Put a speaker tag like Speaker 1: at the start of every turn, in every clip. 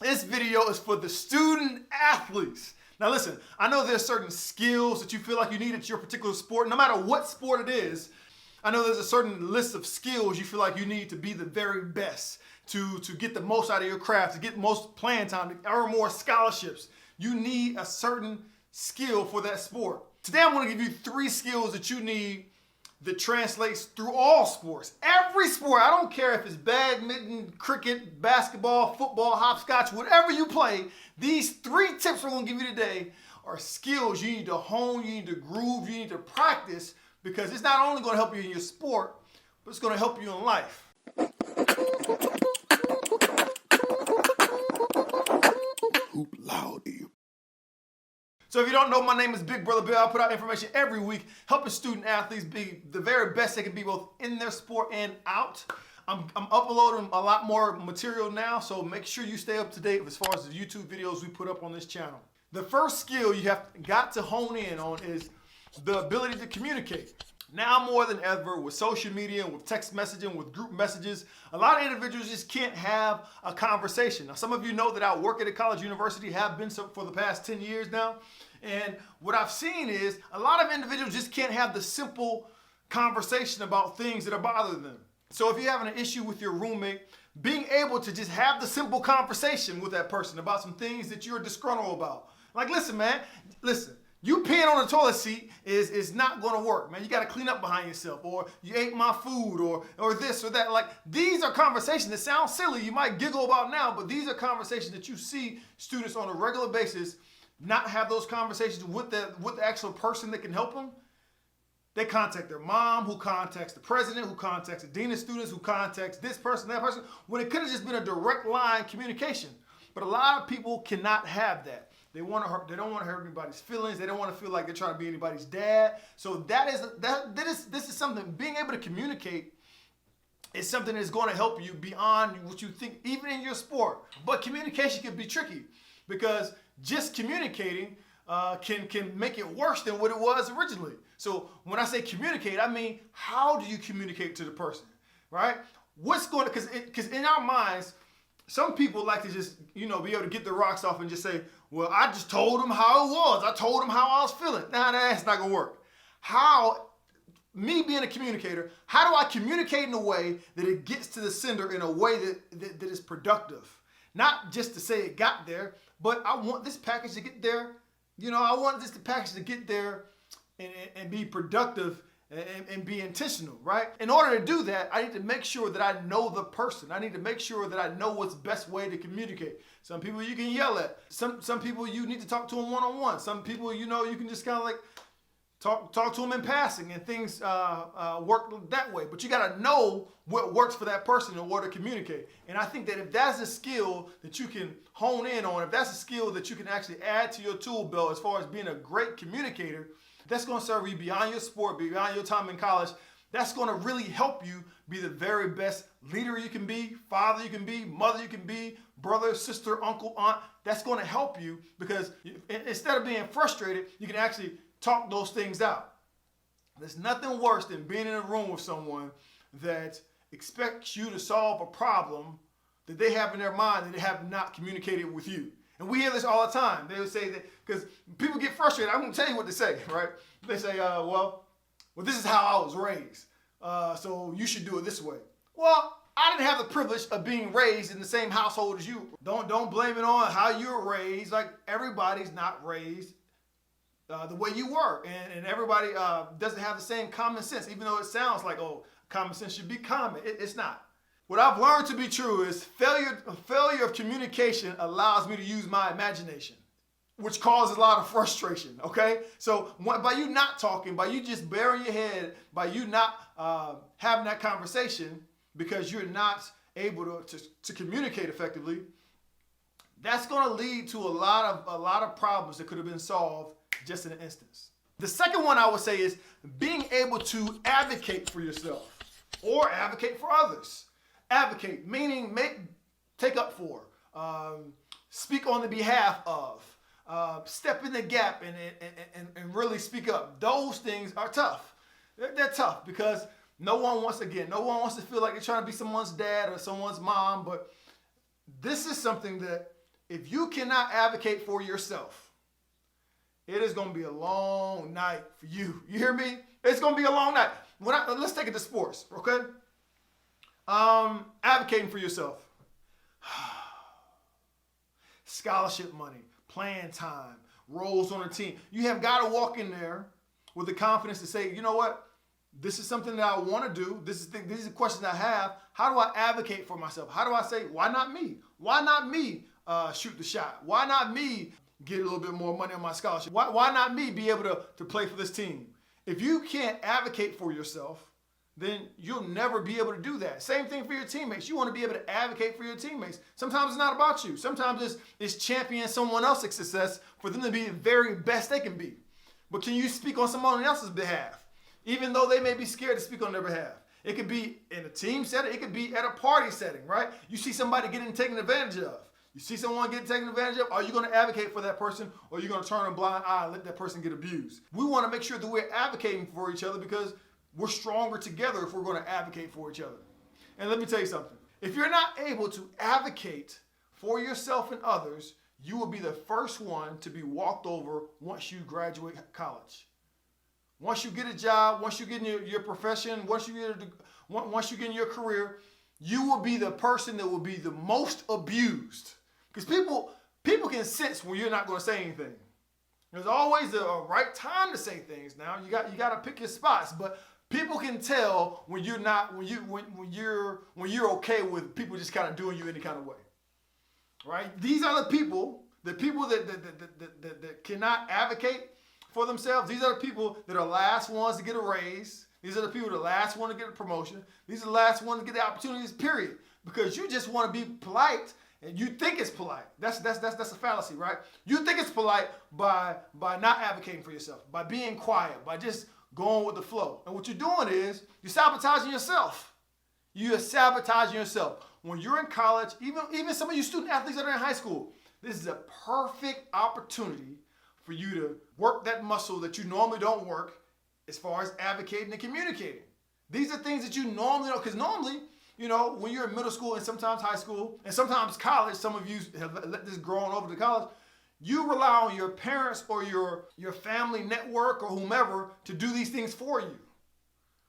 Speaker 1: This video is for the student athletes. Now listen, I know there's certain skills that you feel like you need at your particular sport, no matter what sport it is. I know there's a certain list of skills you feel like you need to be the very best, to get the most out of your craft, to get most playing time, to earn more scholarships. You need a certain skill for that sport. Today I'm going to give you 3 skills that you need that translates through all sports. Every sport, I don't care if it's badminton, cricket, basketball, football, hopscotch, whatever you play, these 3 tips we're going to give you today are skills you need to hone, you need to groove, you need to practice, because it's not only going to help you in your sport, but it's going to help you in life. Hoop loud. So if you don't know, my name is Big Brother Bill. I put out information every week helping student athletes be the very best they can be, both in their sport and out. I'm uploading a lot more material now, so make sure you stay up to date as far as the YouTube videos we put up on this channel. The first skill you have got to hone in on is the ability to communicate. Now more than ever, with social media, with text messaging, with group messages, a lot of individuals just can't have a conversation. Now, some of you know that I work at a college university, have been so for the past 10 years now. And what I've seen is a lot of individuals just can't have the simple conversation about things that are bothering them. So if you're having an issue with your roommate, being able to just have the simple conversation with that person about some things that you're disgruntled about. Like, listen, man, listen. You peeing on the toilet seat is not going to work, man. You got to clean up behind yourself, or you ate my food, or this or that. Like, these are conversations that sound silly. You might giggle about now, but these are conversations that you see students on a regular basis not have those conversations with the actual person that can help them. They contact their mom, who contacts the president, who contacts the dean of students, who contacts this person, that person, when it could have just been a direct line communication. But a lot of people cannot have that. They don't want to hurt anybody's feelings. They don't want to feel like they're trying to be anybody's dad. So this is something, being able to communicate is something that's going to help you beyond what you think, even in your sport. But communication can be tricky, because just communicating can make it worse than what it was originally. So when I say communicate, I mean, how do you communicate to the person, right? Because in our minds, some people like to just, be able to get the rocks off and just say, well, I just told them how it was. I told them how I was feeling. Nah, that's not going to work. Me being a communicator, how do I communicate in a way that it gets to the sender in a way that is productive? Not just to say it got there, but I want this package to get there. I want this package to get there and be productive and be intentional, right? In order to do that, I need to make sure that I know the person. I need to make sure that I know what's the best way to communicate. Some people you can yell at. Some people you need to talk to them one-on-one. Some people, you can just kind of like talk to them in passing, and things work that way. But you got to know what works for that person in order to communicate. And I think that if that's a skill that you can hone in on, if that's a skill that you can actually add to your tool belt as far as being a great communicator, that's going to serve you beyond your sport, beyond your time in college. That's going to really help you be the very best leader you can be, father you can be, mother you can be, brother, sister, uncle, aunt. That's going to help you, because instead of being frustrated, you can actually talk those things out. There's nothing worse than being in a room with someone that expects you to solve a problem that they have in their mind that they have not communicated with you. And we hear this all the time. They would say that, because people get frustrated. I'm going to tell you what they say, right? They say, well, this is how I was raised, so you should do it this way. Well, I didn't have the privilege of being raised in the same household as you. Don't blame it on how you're raised. Like, everybody's not raised the way you were, and everybody doesn't have the same common sense, even though it sounds like, oh, common sense should be common. It's not. What I've learned to be true is failure of communication allows me to use my imagination, which causes a lot of frustration, okay? So by you not talking, by you just burying your head, by you not having that conversation because you're not able to communicate effectively, that's going to lead to a lot of problems that could have been solved just in an instance. The second one I would say is being able to advocate for yourself or advocate for others. Advocate, meaning take up for, speak on the behalf of, step in the gap and really speak up. Those things are tough. They're tough because no one wants to feel like they're trying to be someone's dad or someone's mom, but this is something that if you cannot advocate for yourself, it is going to be a long night for you. You hear me? It's going to be a long night. Let's take it to sports, okay? Advocating for yourself. Scholarship money, playing time, roles on the team. You have got to walk in there with the confidence to say, you know what? This is something that I want to do. These are the questions I have. How do I advocate for myself? How do I say, why not me? Why not me shoot the shot? Why not me get a little bit more money on my scholarship? Why not me be able to play for this team? If you can't advocate for yourself, then you'll never be able to do that. Same thing for your teammates. You want to be able to advocate for your teammates. Sometimes it's not about you. Sometimes it's championing someone else's success for them to be the very best they can be. But can you speak on someone else's behalf? Even though they may be scared to speak on their behalf. It could be in a team setting. It could be at a party setting, right? You see somebody getting taken advantage of. You see someone getting taken advantage of. Are you going to advocate for that person, or are you going to turn a blind eye and let that person get abused? We want to make sure that we're advocating for each other because we're stronger together if we're going to advocate for each other. And let me tell you something. If you're not able to advocate for yourself and others, you will be the first one to be walked over once you graduate college. Once you get a job, once you get in your profession, once you get in your career, you will be the person that will be the most abused. Because people can sense when you're not going to say anything. There's always a right time to say things. Now you got to pick your spots, but people can tell when you're not when you're okay with people just kind of doing you any kind of way. Right? These are the people that cannot advocate for themselves. These are the people that are last ones to get a raise. These are the people that are the last one to get a promotion. These are the last ones to get the opportunities, period. Because you just want to be polite and you think it's polite. That's a fallacy, right? You think it's polite by not advocating for yourself, by being quiet, by just going with the flow. And what you're doing is you're sabotaging yourself. You're sabotaging yourself. When you're in college, even some of you student athletes that are in high school, this is a perfect opportunity for you to work that muscle that you normally don't work as far as advocating and communicating. These are things that you normally don't, because normally, when you're in middle school and sometimes high school and sometimes college, some of you have let this grow on over to college, you rely on your parents or your family network or whomever to do these things for you.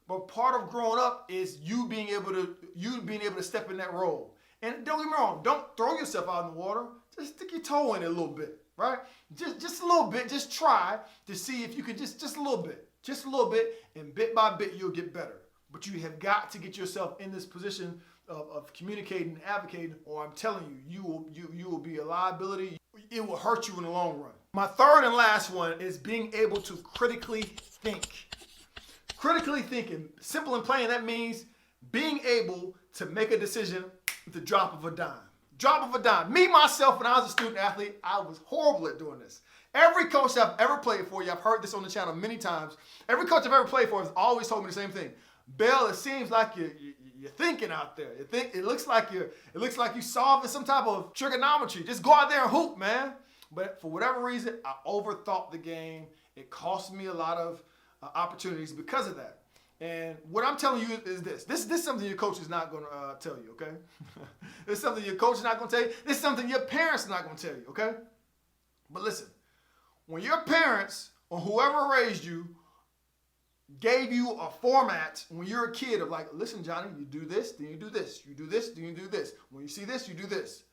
Speaker 1: But part of growing up is you being able to step in that role. And don't get me wrong, don't throw yourself out in the water. Just stick your toe in it a little bit, right? Just a little bit. Just try to see if you can just a little bit. Just a little bit, and bit by bit you'll get better. But you have got to get yourself in this position of communicating and advocating, or I'm telling you, you will be a liability. It will hurt you in the long run. My third and last one is being able to critically think. Critically thinking, simple and plain, that means being able to make a decision with the drop of a dime. Drop of a dime. Me, myself, when I was a student athlete, I was horrible at doing this. Every coach I've ever played for, I've heard this on the channel many times. Every coach I've ever played for has always told me the same thing. Bill, it seems like you're thinking out there. It looks like you're solving some type of trigonometry. Just go out there and hoop, man. But for whatever reason, I overthought the game. It cost me a lot of opportunities because of that. And what I'm telling you is this. This is something your coach is not going to tell you, okay? This is something your coach is not going to tell you. This is something your parents are not going to tell you, okay? But listen, when your parents or whoever raised you gave you a format when you're a kid of like, listen, Johnny, you do this, then you do this. You do this, then you do this. When you see this, you do this.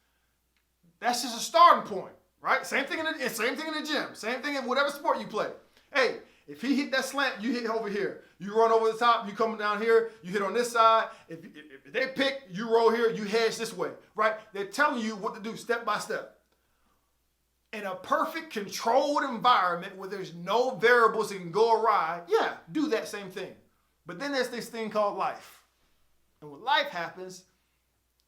Speaker 1: That's just a starting point, right? Same thing in the gym. Same thing in whatever sport you play. Hey, if he hit that slant, you hit over here. You run over the top, you come down here, you hit on this side. If they pick, you roll here, you hedge this way, right? They're telling you what to do step by step. In a perfect controlled environment where there's no variables that can go awry, yeah, do that same thing. But then there's this thing called life. And when life happens,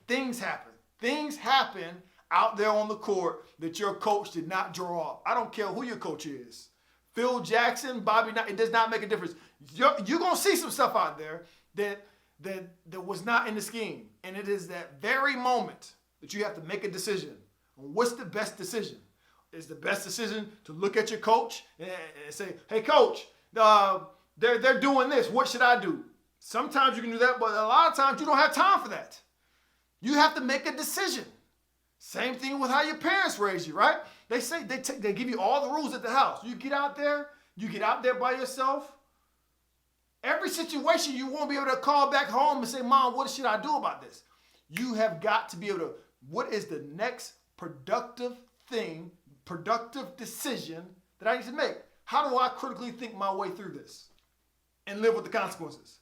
Speaker 1: things happen. Things happen out there on the court that your coach did not draw up. I don't care who your coach is. Phil Jackson, Bobby Knight, it does not make a difference. You're going to see some stuff out there that was not in the scheme. And it is that very moment that you have to make a decision. What's the best decision? Is the best decision to look at your coach and say, hey, coach, they're doing this. What should I do? Sometimes you can do that, but a lot of times you don't have time for that. You have to make a decision. Same thing with how your parents raised you, right? They say they give you all the rules at the house. You get out there by yourself. Every situation you won't be able to call back home and say, Mom, what should I do about this? You have got to be able to, what is the next productive decision that I need to make? How do I critically think my way through this and live with the consequences?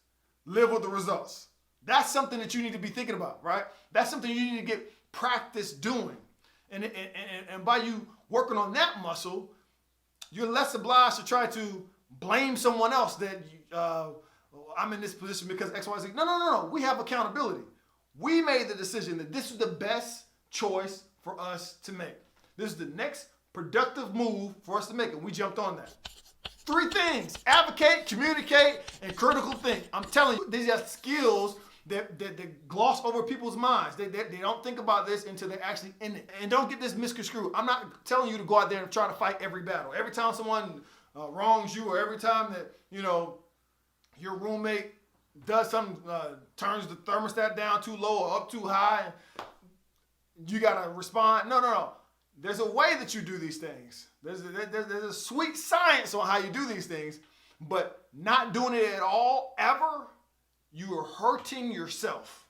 Speaker 1: Live with the results. That's something that you need to be thinking about, right? That's something you need to get practice doing. And by you working on that muscle, you're less obliged to try to blame someone else that I'm in this position because X, Y, Z. No. We have accountability. We made the decision that this is the best choice for us to make. This is the next productive move for us to make, and we jumped on that. 3 things: advocate, communicate, and critical think. I'm telling you, these are skills that gloss over people's minds. They don't think about this until they're actually in it. And don't get this misconstrued. I'm not telling you to go out there and try to fight every battle. Every time someone wrongs you, or every time that your roommate does something, turns the thermostat down too low or up too high, you gotta respond. No. There's a way that you do these things. There's a sweet science on how you do these things, but not doing it at all, ever, you are hurting yourself.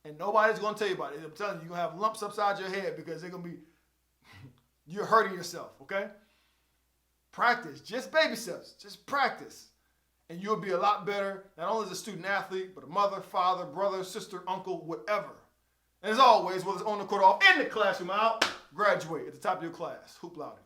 Speaker 1: And nobody's gonna tell you about it. I'm telling you, you're gonna have lumps upside your head because they're gonna be, you're hurting yourself, okay? Practice, just baby steps, just practice. And you'll be a lot better, not only as a student athlete, but a mother, father, brother, sister, uncle, whatever. And as always, whether it's on the court or in the classroom, out, graduate at the top of your class. Hoop louder.